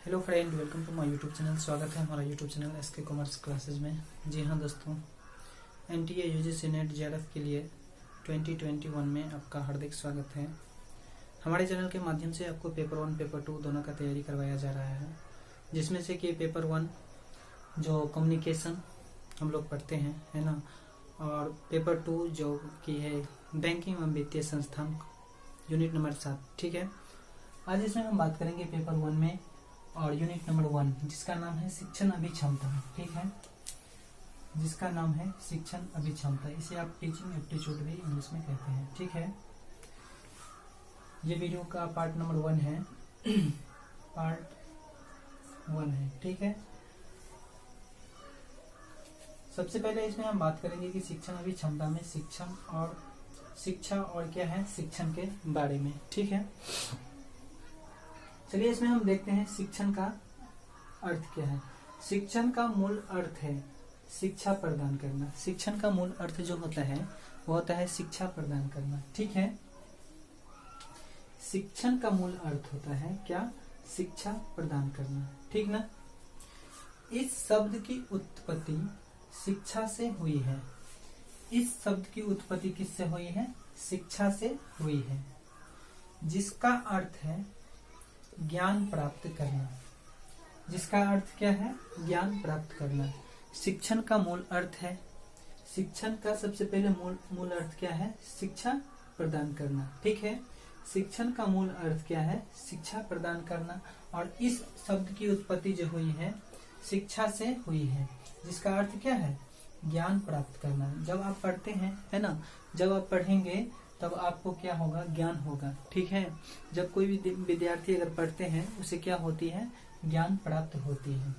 Hello friend, welcome to my YouTube channel. स्वागत है हमारा YouTube channel SK commerce classes में। जी हाँ दोस्तों, एनटीए यूजीसी नेट जेआरएफ के लिए 2021 में आपका हार्दिक स्वागत है। हमारे चैनल के माध्यम से आपको पेपर 1 पेपर 2 दोनों का तैयारी करवाया जा रहा है, जिसमें से कि पेपर 1 जो कम्युनिकेशन हम लोग पढ़ते हैं, है ना, और पेपर 2 जो कि है बैंकिंग एवं वित्तीय संस्थान यूनिट नंबर 7। ठीक है, आज इसमें हम बात करेंगे पेपर 1 में और यूनिट नंबर 1 जिसका नाम है शिक्षण अभिक्षमता। ठीक है, जिसका नाम है शिक्षण अभिक्षमता। इसे आप टीचिंग एप्टीट्यूड भी इंग्लिश में कहते हैं। ठीक है, ये वीडियो का पार्ट नंबर 1 है, पार्ट 1 है। ठीक है, सबसे पहले इसमें हम बात करेंगे कि शिक्षण अभिक्षमता में शिक्षा और क्या है शिक्षण के बारे में। ठीक है, चलिए इसमें हम देखते हैं शिक्षण का अर्थ क्या है। शिक्षण का मूल अर्थ है शिक्षा प्रदान करना। शिक्षण का मूल अर्थ जो होता है वो होता है शिक्षा प्रदान करना। ठीक है, शिक्षण का मूल अर्थ होता है क्या? शिक्षा प्रदान करना। ठीक ना। इस शब्द की उत्पत्ति शिक्षा से हुई है। इस शब्द की उत्पत्ति किससे हुई है? शिक्षा से हुई है, जिसका अर्थ है ज्ञान प्राप्त करना। जिसका अर्थ क्या है? ज्ञान प्राप्त करना। शिक्षण का मूल अर्थ है, शिक्षण का सबसे पहले मूल अर्थ क्या है? शिक्षा प्रदान करना। ठीक है, शिक्षण का मूल अर्थ क्या है? शिक्षा प्रदान करना। और इस शब्द की उत्पत्ति जो हुई है शिक्षा से हुई है, जिसका अर्थ क्या है? ज्ञान प्राप्त करना। जब आप पढ़ते हैं, है ना, जब आप पढ़ेंगे तब आपको क्या होगा? ज्ञान होगा। ठीक है, जब कोई भी विद्यार्थी अगर पढ़ते हैं उसे क्या होती है? ज्ञान प्राप्त होती है,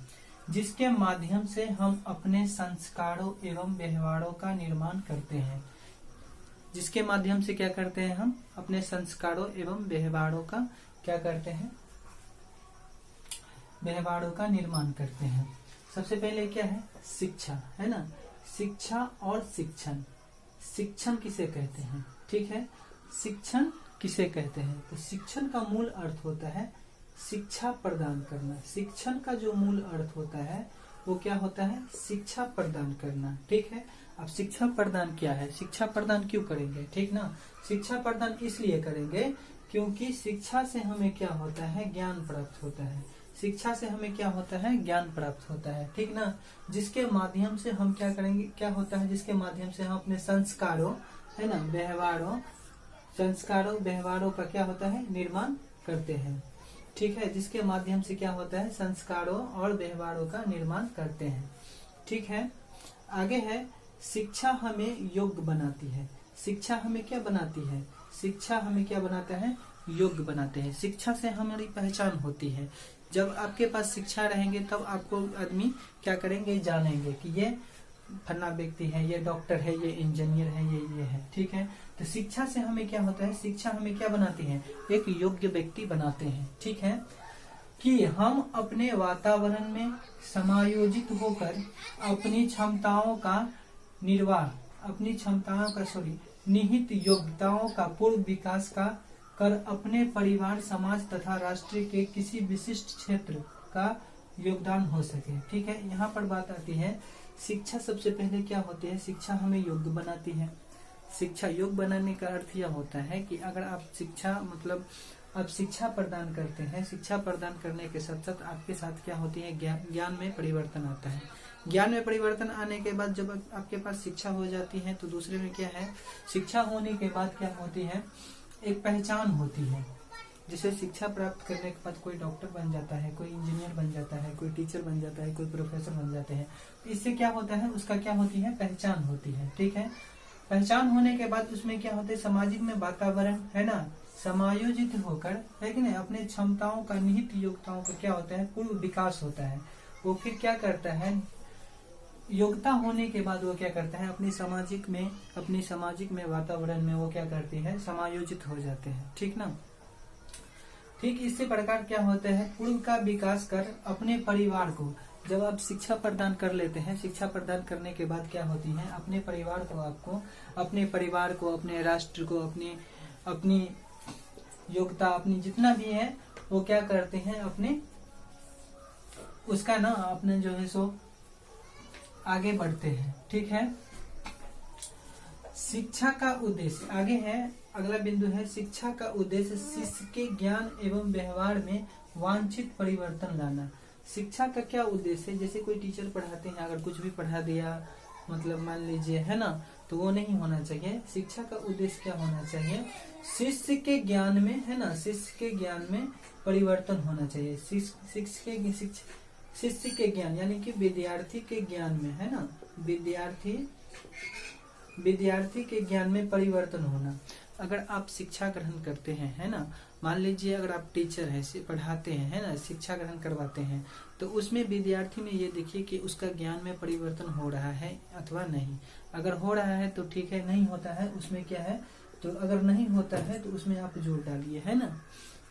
जिसके माध्यम से हम अपने संस्कारों एवं व्यवहारों का निर्माण करते हैं। जिसके माध्यम से क्या करते हैं? हम अपने संस्कारों एवं व्यवहारों का क्या करते हैं? व्यवहारों का निर्माण करते हैं। सबसे पहले क्या है? शिक्षा, है ना। शिक्षा और शिक्षण। शिक्षण किसे कहते हैं? ठीक है, शिक्षण किसे कहते हैं? तो शिक्षण का मूल अर्थ होता है शिक्षा प्रदान करना। शिक्षण का जो मूल अर्थ होता है वो क्या होता है? शिक्षा प्रदान करना। ठीक है, अब शिक्षा प्रदान क्या है? शिक्षा प्रदान क्यों करेंगे? ठीक ना, शिक्षा प्रदान इसलिए करेंगे क्योंकि शिक्षा से हमें क्या होता है? ज्ञान प्राप्त होता है। शिक्षा से हमें क्या होता है? ज्ञान प्राप्त होता है। ठीक ना, जिसके माध्यम से हम क्या करेंगे? क्या होता है? जिसके माध्यम से हम अपने संस्कारों, है ना, व्यवहारों का क्या होता है? निर्माण करते हैं। ठीक है, जिसके माध्यम से क्या होता है? संस्कारों और व्यवहारों का निर्माण करते हैं। ठीक है, आगे है शिक्षा हमें योग्य बनाती है। शिक्षा हमें क्या बनाती है? शिक्षा हमें क्या बनाता है? योग्य बनाते हैं। शिक्षा से हमारी पहचान होती है। जब आपके पास शिक्षा रहेंगे तब आपको आदमी क्या करेंगे? जानेंगे कि ये फन्ना व्यक्ति है, ये डॉक्टर है, ये इंजीनियर है, ये है। ठीक है, तो शिक्षा से हमें क्या होता है? शिक्षा हमें क्या बनाती है? एक योग्य व्यक्ति बनाते हैं। ठीक है, कि हम अपने वातावरण में समायोजित होकर अपनी क्षमताओं का निहित योग्यताओं का पूर्ण विकास का कर अपने परिवार, समाज तथा राष्ट्र के किसी विशिष्ट क्षेत्र का योगदान हो सके। ठीक है, यहाँ पर बात आती है शिक्षा सबसे पहले क्या होती है? शिक्षा हमें योग्य बनाती है। शिक्षा योग्य बनाने का अर्थ यह होता है कि अगर आप शिक्षा प्रदान करते हैं, शिक्षा प्रदान करने के साथ साथ आपके साथ क्या होती है? ज्ञान में परिवर्तन आता है। ज्ञान में परिवर्तन आने के बाद जब आपके पास शिक्षा हो जाती है तो दूसरे में क्या है? शिक्षा होने के बाद क्या होती है? एक पहचान होती है। जिसे शिक्षा प्राप्त करने के बाद कोई डॉक्टर बन जाता है, कोई इंजीनियर बन जाता है, कोई टीचर बन जाता है, कोई प्रोफेसर बन जाते हैं। तो इससे क्या होता है? उसका क्या होती है? पहचान होती है। ठीक है, पहचान होने के बाद उसमें क्या होता है? सामाजिक में वातावरण, है ना, समायोजित होकर, है कि नहीं, अपने क्षमताओं का, निहित योग्यताओं का क्या होता है? पूर्ण विकास होता है। वो फिर क्या करता है? योग्यता होने के बाद वो क्या करता है? अपनी सामाजिक में वातावरण में वो क्या करती है? समायोजित हो जाते हैं। ठीक ना। ठीक इसी प्रकार क्या होता है? पूर्व का विकास कर अपने परिवार को, जब आप शिक्षा प्रदान कर लेते हैं, शिक्षा प्रदान करने के बाद क्या होती है? अपने परिवार को, अपने राष्ट्र को, अपनी योग्यता, अपनी जितना भी है वो क्या करते हैं? अपने उसका ना अपने जो है सो आगे बढ़ते हैं। ठीक है, शिक्षा का उद्देश्य आगे है, अगला बिंदु है शिक्षा का उद्देश्य शिष्य के ज्ञान एवं व्यवहार में वांछित परिवर्तन लाना। शिक्षा का क्या उद्देश्य है, जैसे कोई टीचर पढ़ाते हैं, अगर कुछ भी पढ़ा दिया मतलब मान लीजिए है ना, तो वो नहीं होना चाहिए। शिक्षा का उद्देश्य क्या होना चाहिए, शिष्य के ज्ञान में है ना, शिष्य के ज्ञान में परिवर्तन होना चाहिए। शिष्य के ज्ञान यानी कि विद्यार्थी के ज्ञान में है ना, विद्यार्थी के ज्ञान में परिवर्तन होना। अगर आप शिक्षा ग्रहण करते हैं है ना, मान लीजिए अगर आप टीचर है, पढ़ाते हैं है ना, शिक्षा ग्रहण करवाते हैं, तो उसमें विद्यार्थी में ये देखिए कि उसका ज्ञान में परिवर्तन हो रहा है अथवा नहीं। अगर हो रहा है तो ठीक है, नहीं होता है उसमें क्या है, तो अगर नहीं होता है तो उसमें आप जोर डालिए है ना।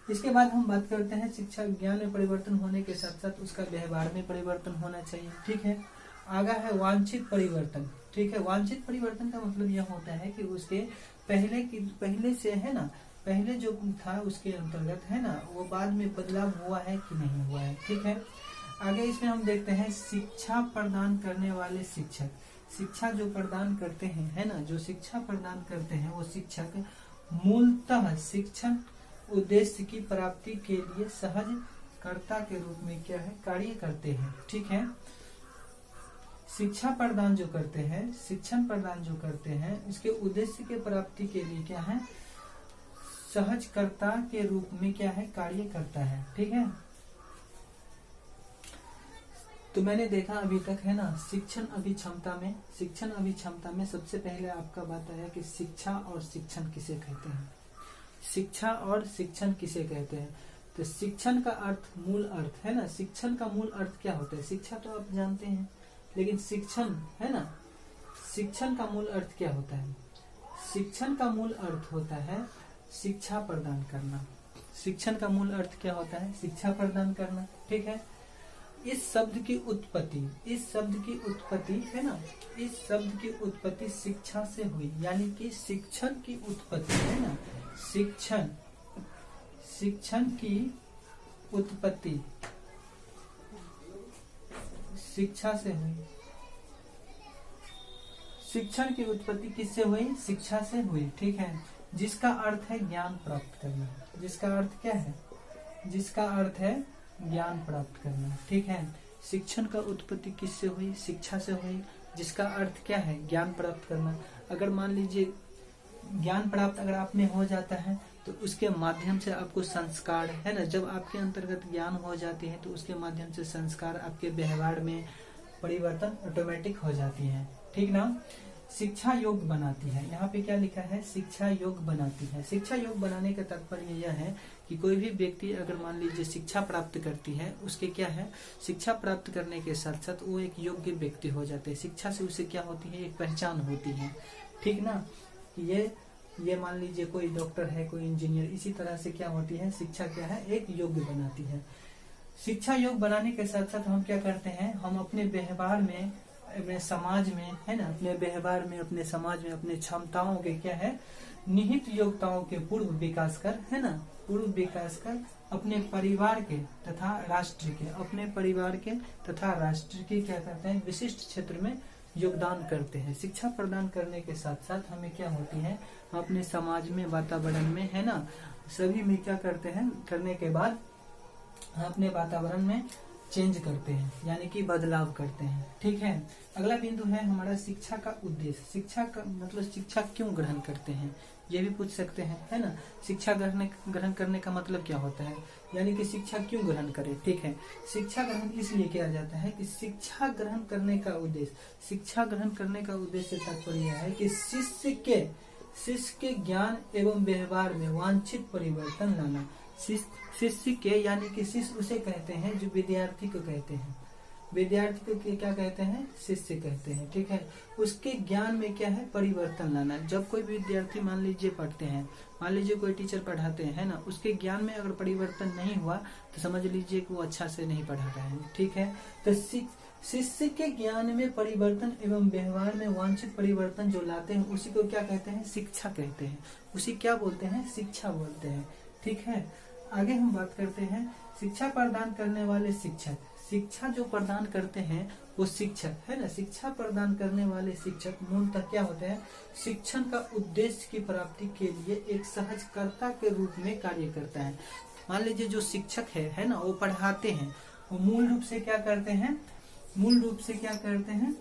इसके बाद हम बात करते हैं शिक्षा ज्ञान में परिवर्तन होने के साथ साथ उसका व्यवहार में परिवर्तन होना चाहिए। ठीक है, आगा है वांछित परिवर्तन। ठीक है, वांछित परिवर्तन का मतलब यह होता है कि उसके पहले से है ना, पहले जो था उसके अंतर्गत है ना, वो बाद में बदलाव हुआ है कि नहीं हुआ है। ठीक है, आगे इसमें हम देखते हैं शिक्षा प्रदान करने वाले शिक्षक। शिक्षा जो प्रदान करते हैं है ना, जो शिक्षा प्रदान करते हैं वो शिक्षक मूलतः शिक्षण उद्देश्य की प्राप्ति के लिए सहजकर्ता के रूप में क्या है, कार्य करते हैं। ठीक है, शिक्षा प्रदान जो करते हैं, शिक्षण प्रदान जो करते हैं, इसके उद्देश्य के प्राप्ति के लिए क्या है, सहजकर्ता के रूप में क्या है, कार्य करता है। ठीक है, तो मैंने देखा अभी तक है ना, शिक्षण अभिक्षमता में सबसे पहले आपका बात आया कि शिक्षा और शिक्षण किसे कहते हैं। शिक्षा और शिक्षण किसे कहते हैं, तो शिक्षण का अर्थ, मूल अर्थ है ना, शिक्षण का मूल अर्थ क्या होता है, शिक्षा तो आप जानते हैं, लेकिन शिक्षण है ना, शिक्षण का मूल अर्थ क्या होता है, शिक्षण का मूल अर्थ होता है शिक्षा प्रदान करना। शिक्षण का मूल अर्थ क्या होता है, शिक्षा प्रदान करना। ठीक है, इस शब्द की उत्पत्ति है ना, इस शब्द की उत्पत्ति शिक्षा से हुई, यानी कि शिक्षण की उत्पत्ति है ना, शिक्षण की उत्पत्ति शिक्षा से हुई। शिक्षण की उत्पत्ति किससे हुई, शिक्षा से हुई। ठीक है, जिसका अर्थ है ज्ञान प्राप्त करना। जिसका अर्थ क्या है, जिसका अर्थ है ज्ञान प्राप्त करना। ठीक है, शिक्षण का उत्पत्ति किससे हुई, शिक्षा से हुई, जिसका अर्थ क्या है, ज्ञान प्राप्त करना। अगर मान लीजिए ज्ञान प्राप्त अगर आप में हो जाता है तो उसके माध्यम से आपको संस्कार है ना, जब आपके अंतर्गत ज्ञान हो जाती है तो उसके माध्यम से संस्कार आपके व्यवहार में परिवर्तन ऑटोमेटिक हो जाती है। ठीक ना, शिक्षा योग्य बनाती है। यहाँ पे क्या लिखा है, शिक्षा योग्य बनाती है। शिक्षा योग्य बनाने का तात्पर्य यह है कि कोई भी व्यक्ति अगर मान लीजिए शिक्षा प्राप्त करती है, उसके क्या है, शिक्षा प्राप्त करने के साथ साथ वो एक योग्य व्यक्ति हो जाते हैं। शिक्षा से उसे क्या होती है, एक पहचान होती है। ठीक ना, ये मान लीजिए कोई डॉक्टर है, कोई इंजीनियर, इसी तरह से क्या होती है, शिक्षा क्या है, एक योग्य बनाती है। शिक्षा योग्य बनाने के साथ साथ हम क्या करते हैं, हम अपने व्यवहार में, अपने समाज में है ना, अपने व्यवहार में, अपने समाज में, अपने क्षमताओं के क्या है, निहित योग्यताओं के पूर्व विकास कर है ना, पूर्व विकास कर अपने परिवार के तथा राष्ट्र के, अपने परिवार के तथा राष्ट्र के क्या करते हैं, विशिष्ट क्षेत्र में योगदान करते हैं। शिक्षा प्रदान करने के साथ साथ हमें क्या होती है, अपने समाज में, वातावरण में है ना, सभी में क्या करते हैं, करने के बाद अपने वातावरण में चेंज करते हैं, यानी कि बदलाव करते हैं। ठीक है, अगला बिंदु है हमारा शिक्षा का उद्देश्य। शिक्षा का मतलब शिक्षा क्यों ग्रहण करते हैं, ये भी पूछ सकते हैं है ना। शिक्षा ग्रहण करने का मतलब क्या होता है, यानी कि शिक्षा क्यों ग्रहण करें। ठीक है, शिक्षा ग्रहण इसलिए किया जाता है कि शिक्षा ग्रहण करने का उद्देश्य, शिक्षा ग्रहण करने का उद्देश्य तात्पर्य है कि शिष्य के ज्ञान एवं व्यवहार में वांछित परिवर्तन लाना। शिष्य के यानी कि शिष्य उसे कहते हैं जो विद्यार्थी को कहते हैं, विद्यार्थी को क्या कहते हैं, शिष्य कहते हैं। ठीक है, उसके ज्ञान में क्या है, परिवर्तन लाना। जब कोई विद्यार्थी मान लीजिए पढ़ते हैं, मान लीजिए कोई टीचर पढ़ाते हैं ना, उसके ज्ञान में अगर परिवर्तन नहीं हुआ तो समझ लीजिए कि वो अच्छा से नहीं पढ़ा रहा है। ठीक है, तो शिष्य के ज्ञान में परिवर्तन एवं व्यवहार में वांछित परिवर्तन जो लाते हैं उसी को क्या कहते हैं, शिक्षा कहते हैं। उसी क्या बोलते हैं, शिक्षा बोलते हैं। ठीक है, आगे हम बात करते हैं शिक्षा प्रदान करने वाले शिक्षक, शिक्षा जो प्रदान करते हैं वो शिक्षक है ना, शिक्षा प्रदान करने वाले शिक्षक मूलतः क्या होते हैं, शिक्षण का उद्देश्य की प्राप्ति के लिए एक सहजकर्ता के रूप में कार्य करता है। मान लीजिए जो शिक्षक है ना, वो पढ़ाते हैं, वो मूल रूप से क्या करते हैं,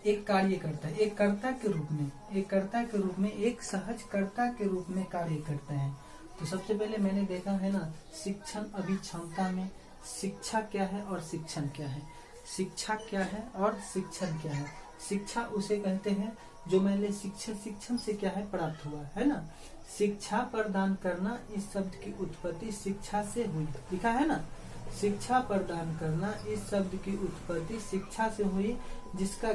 एक कार्य करता है, एक कर्ता के रूप में एक सहजकर्ता के रूप में कार्य करता है। तो सबसे पहले मैंने देखा है ना, शिक्षण अभिक्षमता में शिक्षा क्या है और शिक्षण क्या है, शिक्षा क्या है और शिक्षण क्या है। शिक्षा उसे कहते हैं जो मैंने शिक्षण से क्या है प्राप्त हुआ है ना। शिक्षा प्रदान करना, इस शब्द की उत्पत्ति शिक्षा से हुई, लिखा है ना, शिक्षा प्रदान करना इस शब्द की उत्पत्ति शिक्षा से हुई, जिसका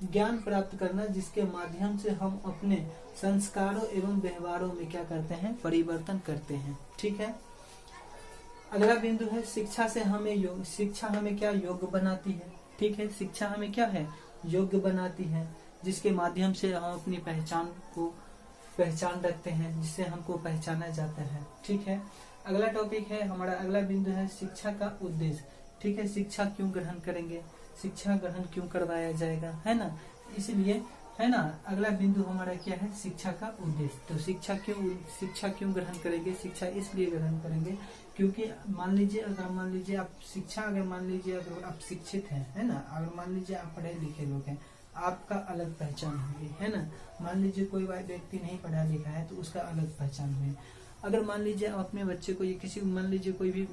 ज्ञान प्राप्त करना, जिसके माध्यम से हम अपने संस्कारों एवं व्यवहारों में क्या करते हैं, परिवर्तन करते हैं। ठीक है, अगला बिंदु है शिक्षा हमें क्या योग्य बनाती है। ठीक है, शिक्षा हमें क्या है, योग्य बनाती है, जिसके माध्यम से हम अपनी पहचान रखते हैं, जिससे हमको पहचाना जाता है। ठीक है, अगला टॉपिक है हमारा, अगला बिंदु है शिक्षा का उद्देश्य। ठीक है, शिक्षा क्यों ग्रहण करेंगे, शिक्षा ग्रहण क्यों करवाया जाएगा, है ना, इसलिए है ना। अगला बिंदु हमारा क्या है, शिक्षा का उद्देश्य। तो शिक्षा क्यों ग्रहण करेंगे, शिक्षा इसलिए ग्रहण करेंगे क्योंकि मान लीजिए अगर आप शिक्षित हैं, है ना, अगर मान लीजिए आप पढ़े लिखे लोग हैं, आपका अलग पहचान होगी, है ना। मान लीजिए कोई व्यक्ति नहीं पढ़ा लिखा है तो उसका अलग पहचान हुई। अगर मान लीजिए आप अपने बच्चे को मान लीजिए कोई भी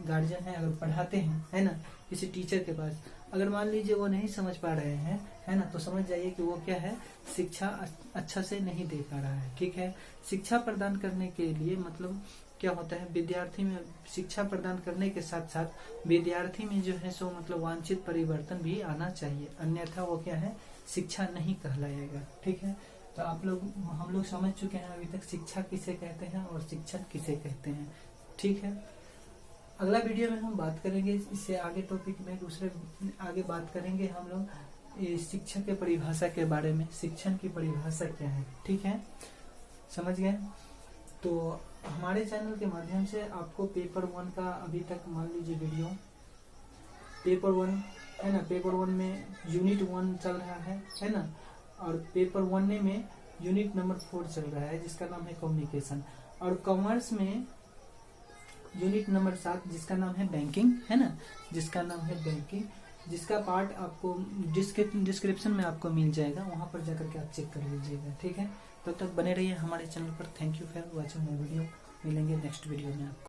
गार्जियन है, अगर पढ़ाते हैं, है ना, किसी टीचर के पास, अगर मान लीजिए वो नहीं समझ पा रहे हैं, है ना, तो समझ जाइए कि वो क्या है, शिक्षा अच्छा से नहीं दे पा रहा है। ठीक है, शिक्षा प्रदान करने के लिए मतलब क्या होता है, विद्यार्थी में शिक्षा प्रदान करने के साथ साथ विद्यार्थी में जो है सो मतलब वांछित परिवर्तन भी आना चाहिए, अन्यथा वो क्या है, शिक्षा नहीं कहलाएगा। ठीक है, तो हम लोग समझ चुके हैं अभी तक शिक्षा किसे कहते हैं और शिक्षण किसे कहते हैं। ठीक है, अगला वीडियो में हम बात करेंगे, इससे आगे टॉपिक में आगे बात करेंगे हम लोग शिक्षा के परिभाषा के बारे में, शिक्षण की परिभाषा क्या है। ठीक है, समझ गए। तो हमारे चैनल के माध्यम से आपको पेपर 1 का अभी तक मान लीजिए वीडियो, पेपर 1 है ना, पेपर 1 में यूनिट 1 चल रहा है ना, और पेपर 1 में यूनिट नंबर 4 चल रहा है जिसका नाम है कम्युनिकेशन, और कॉमर्स में यूनिट नंबर 7 जिसका नाम है बैंकिंग, है ना, जिसका नाम है बैंकिंग, जिसका पार्ट आपको डिस्क्रिप्शन में आपको मिल जाएगा, वहां पर जाकर के आप चेक कर लीजिएगा। ठीक है, तब तक बने रहिए हमारे चैनल पर। Thank you for watching my video. मिलेंगे नेक्स्ट वीडियो में आपको।